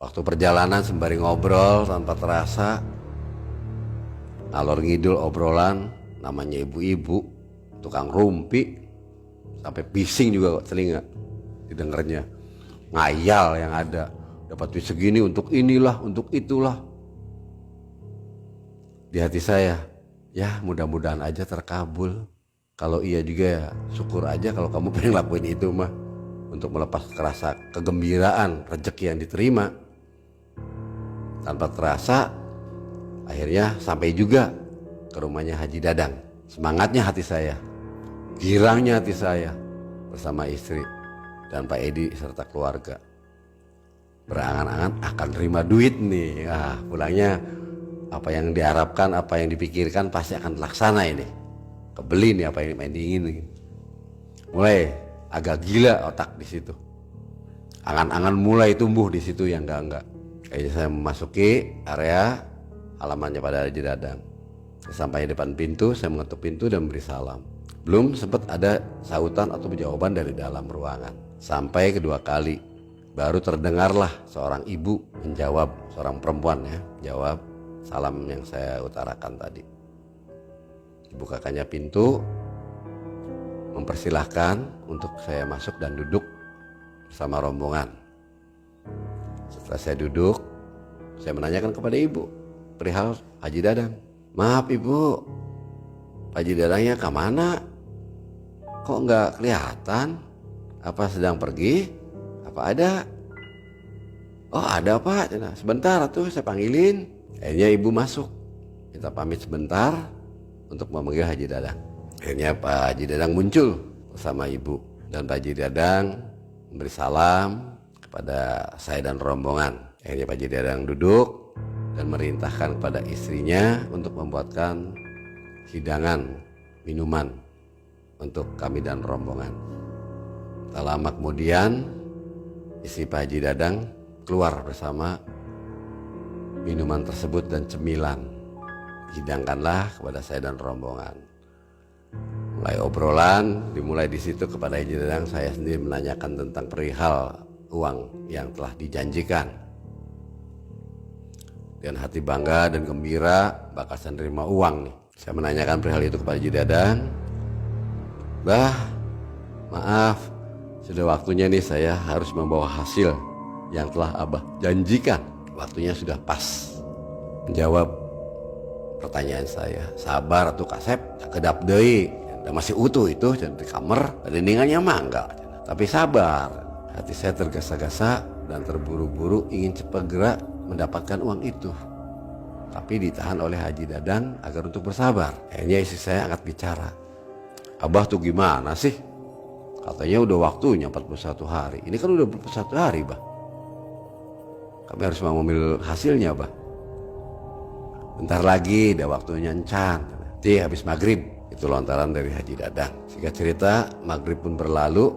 Waktu perjalanan sembari ngobrol tanpa terasa, alor ngidul obrolan, namanya ibu-ibu, tukang rumpi, sampai bising juga telinga didengarnya. Ngayal yang ada, dapat duit segini untuk inilah, untuk itulah. Di hati saya, ya mudah-mudahan aja terkabul. Kalau iya juga ya syukur aja kalau kamu pengen lakuin itu mah, untuk melepas rasa kegembiraan rezeki yang diterima. Tanpa terasa akhirnya sampai juga ke rumahnya Haji Dadang. Semangatnya hati saya, girangnya hati saya bersama istri dan Pak Edi serta keluarga. Berangan-angan akan terima duit nih. Pulangnya apa yang diharapkan, apa yang dipikirkan pasti akan terlaksana ini. Kebeli nih apa yang diingin. Mulai agak gila otak di situ. Angan-angan mulai tumbuh di situ yang enggak. Kayaknya saya memasuki area halamannya pada Haji Dadang. Sampai depan pintu, saya mengetuk pintu dan beri salam. Belum sempat ada sautan atau jawaban dari dalam ruangan. Sampai kedua kali, baru terdengarlah seorang ibu menjawab, seorang perempuan ya, jawab salam yang saya utarakan tadi. Dibukakannya pintu, mempersilahkan untuk saya masuk dan duduk bersama rombongan. Setelah saya duduk, saya menanyakan kepada ibu perihal Haji Dadang. Maaf ibu, Haji Dadangnya ke mana? Kok nggak kelihatan? Apa sedang pergi? Apa ada? Oh ada pak, sebentar tuh saya panggilin. Akhirnya ibu masuk, kita pamit sebentar untuk memanggil Haji Dadang. Akhirnya Pak Haji Dadang muncul bersama ibu, dan Pak Haji Dadang memberi salam kepada saya dan rombongan. Akhirnya Pak Haji Dadang duduk dan merintahkan kepada istrinya untuk membuatkan hidangan minuman untuk kami dan rombongan. Tak lama kemudian istri Pak Haji Dadang keluar bersama minuman tersebut dan cemilan. Hidangkanlah kepada saya dan rombongan. Mulai obrolan dimulai di situ. Kepada Haji Dadang saya sendiri menanyakan tentang perihal uang yang telah dijanjikan. Dengan hati bangga dan gembira bakal saya nerima uang nih. Saya menanyakan perihal itu kepada Haji Dadang. Bah, maaf, sudah waktunya nih saya harus membawa hasil yang telah Abah janjikan. Waktunya sudah pas. Menjawab pertanyaan saya, sabar tuh Kasep, kedap deui. Masih utuh itu di kamar, dindingannya mah enggak. Tapi sabar, hati saya tergesa-gesa dan terburu-buru ingin cepat gerak mendapatkan uang itu. Tapi ditahan oleh Haji Dadang agar untuk bersabar. Akhirnya istri saya angkat bicara. Abah tuh gimana sih? Katanya udah waktunya 41 hari. Ini kan udah 41 hari, Bah. Kami harus mengambil hasilnya, Bah. Bentar lagi udah waktunya encan. Nanti habis maghrib. Itu lontaran dari Haji Dadang. Singkat cerita, maghrib pun berlalu.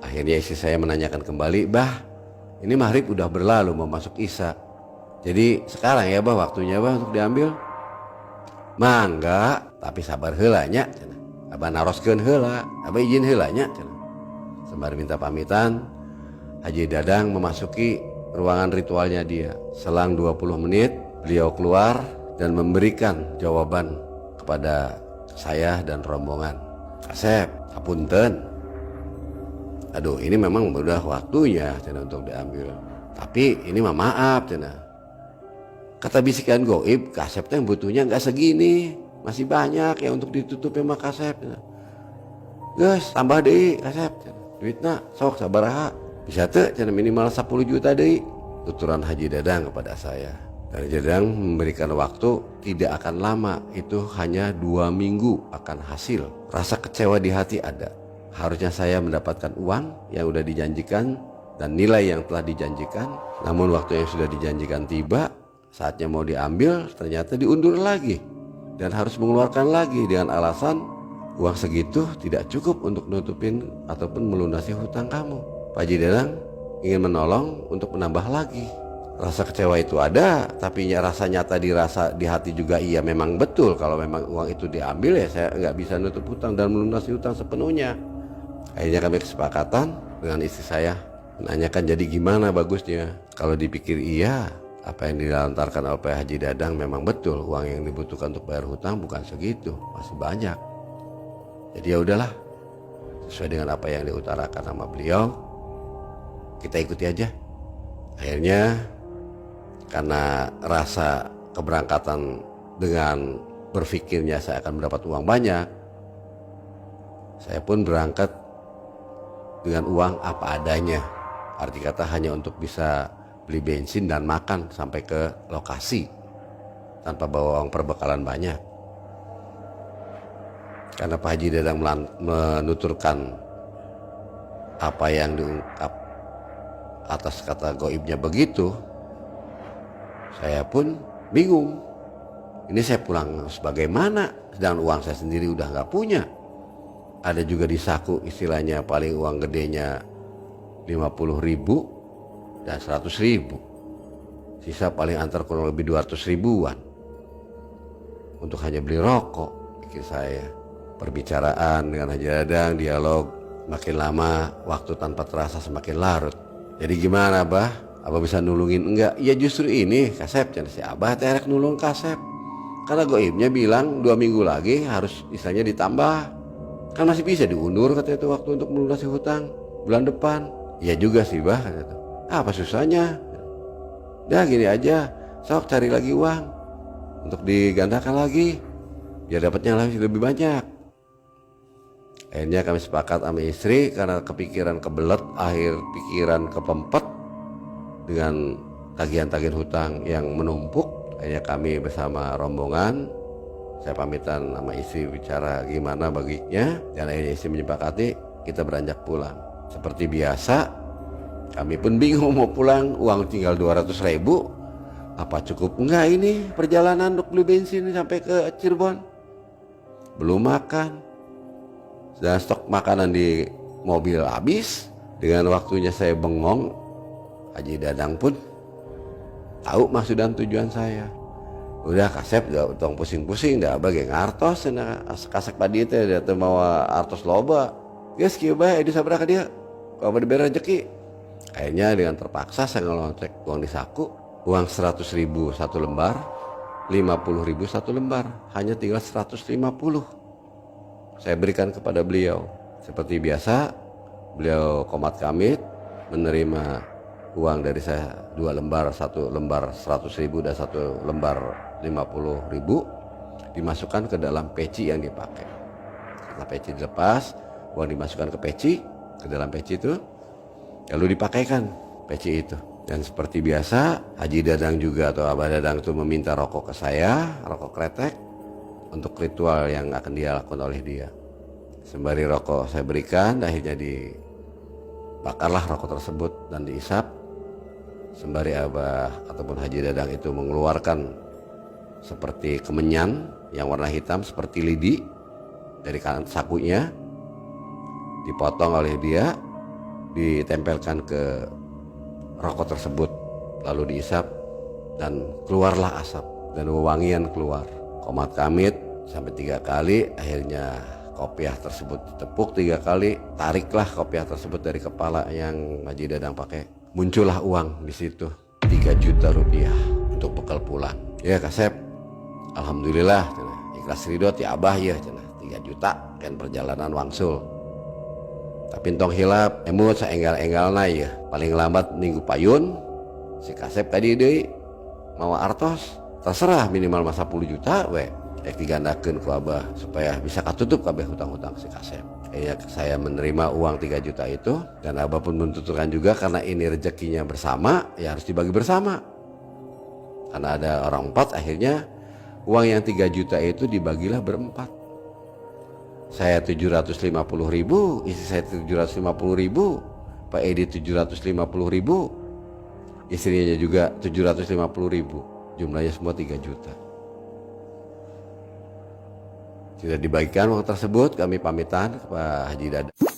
Akhirnya istri saya menanyakan kembali, Bah, ini maghrib udah berlalu mau masuk isya. Jadi sekarang ya Bah waktunya Bah untuk diambil. Mangga, tapi sabar heula nya. Abah naroskeun heula, abah izin heula nya. Sembari minta pamitan, Haji Dadang memasuki ruangan ritualnya dia. Selang 20 menit, beliau keluar dan memberikan jawaban kepada saya dan rombongan. Kasep, hapunten. Aduh, ini memang udah waktunya untuk diambil. Tapi ini mah maaf, kata bisikan goib, Kasep teh butuhnya nggak segini, masih banyak yang untuk ditutup mah Kasep. Guys, tambah deh Kasep, duitnya sok sabaraha, bisa tuh minimal 10 juta deh. Tuturan Haji Dadang kepada saya. Dan Haji Dadang memberikan waktu tidak akan lama, itu hanya 2 minggu akan hasil. Rasa kecewa di hati ada. Harusnya saya mendapatkan uang yang sudah dijanjikan dan nilai yang telah dijanjikan. Namun waktu yang sudah dijanjikan tiba, saatnya mau diambil ternyata diundur lagi. Dan harus mengeluarkan lagi dengan alasan uang segitu tidak cukup untuk nutupin ataupun melunasi hutang kamu. Pak Haji Dadang ingin menolong untuk menambah lagi. Rasa kecewa itu ada, tapi rasa nyata di hati juga iya memang betul. Kalau memang uang itu diambil ya saya nggak bisa nutup hutang dan melunasi hutang sepenuhnya. Akhirnya kami kesepakatan dengan istri saya Menanyakan jadi gimana bagusnya. Kalau dipikir iya, apa yang dilontarkan oleh Pak Haji Dadang memang betul. Uang yang dibutuhkan untuk bayar hutang bukan segitu, masih banyak. Jadi ya udahlah, sesuai dengan apa yang diutarakan sama beliau, kita ikuti aja. Akhirnya karena rasa keberangkatan dengan berpikirnya saya akan mendapat uang banyak, saya pun berangkat dengan uang apa adanya. Arti kata hanya untuk bisa beli bensin dan makan sampai ke lokasi tanpa bawa uang perbekalan banyak. Karena Pak Haji Dadang menuturkan apa yang diungkap atas kata goibnya begitu, saya pun bingung. Ini saya pulang sebagaimana, sedangkan uang saya sendiri udah nggak punya. Ada juga di saku istilahnya paling uang gedenya 50.000 dan 100.000. Sisa paling antar kurang lebih 200 ribuan untuk hanya beli rokok, pikir saya. Perbicaraan dengan Haji Dadang, dialog makin lama, waktu tanpa terasa semakin larut. Jadi gimana Abah? Abah bisa nulungin enggak? Ya justru ini Kasep, si Abah terek nulung Kasep. Karena goibnya bilang 2 minggu lagi harus istilahnya ditambah. Kan masih bisa diundur katanya itu waktu untuk melunasi hutang bulan depan. Iya juga sih Bah, kata. Apa susahnya? Dah gini aja, sok cari lagi uang untuk digandakan lagi biar dapatnya lebih banyak. Akhirnya kami sepakat sama istri karena kepikiran kebelet, akhir pikiran kepempet dengan tagihan-tagihan hutang yang menumpuk. Akhirnya kami bersama rombongan, saya pamitan sama istri bicara gimana baginya, dan akhirnya istri menyepakati kita beranjak pulang. Seperti biasa, kami pun bingung mau pulang, uang tinggal 200.000. Apa cukup enggak ini perjalanan untuk beli bensin sampai ke Cirebon? Belum makan. Dan stok makanan di mobil habis. Dengan waktunya saya bengong, Haji Dadang pun tahu maksud dan tujuan saya. Udah Kasep, udah tong pusing-pusing, dah bagi ngartos, kasek padi teh dia teh mau artos loba. Geus kieu bae di sabaraka dia. Kalau diberi rezeki. Akhirnya dengan terpaksa saya ngelontek uang di saku, uang 100.000 satu lembar, 50.000 satu lembar, hanya tinggal 150. Saya berikan kepada beliau. Seperti biasa, beliau komat kamit menerima uang dari saya 2 lembar, 1 lembar 100.000 dan 1 lembar 50.000 dimasukkan ke dalam peci yang dipakai. Setelah peci dilepas, uang dimasukkan ke peci, ke dalam peci itu, lalu dipakaikan peci itu. Dan seperti biasa, Haji Dadang juga atau Abah Dadang itu meminta rokok ke saya, rokok kretek, untuk ritual yang akan dia lakukan oleh dia. Sembari rokok saya berikan, akhirnya dibakarlah rokok tersebut dan diisap. Sembari Abah ataupun Haji Dadang itu mengeluarkan seperti kemenyan yang warna hitam seperti lidi dari kanan sakunya, dipotong oleh dia, ditempelkan ke rokok tersebut, lalu diisap dan keluarlah asap dan wewangian keluar. Komat kamit sampai 3 kali, akhirnya kopiah tersebut ditepuk 3 kali, tariklah kopiah tersebut dari kepala yang Haji Dadang pakai. Muncullah uang di situ 3 juta rupiah untuk bekal pulang. Ya Kasep, alhamdulillah, ikhlas ridho ti Abah ya, 3 juta kan perjalanan wangsul. Tapi entong hilap, emut saenggal-enggalna ya. Paling lambat minggu payun, si Kasep tadi deui mau artos. Terserah minimal masa 10 juta we digandakeun ku Abah supaya bisa katutup kabeh hutang-hutang si Kasep. Saya menerima uang 3 juta itu, dan Abah pun mentuturkan juga karena ini rezekinya bersama, ya harus dibagi bersama. Karena ada orang 4, akhirnya uang yang 3 juta itu dibagilah berempat. Saya 750.000, istri saya 750.000, Pak Edi 750.000, istrinya juga 750.000. Jumlahnya semua 3 juta. Sudah dibagikan uang tersebut, kami pamitan ke Pak Haji Dadang.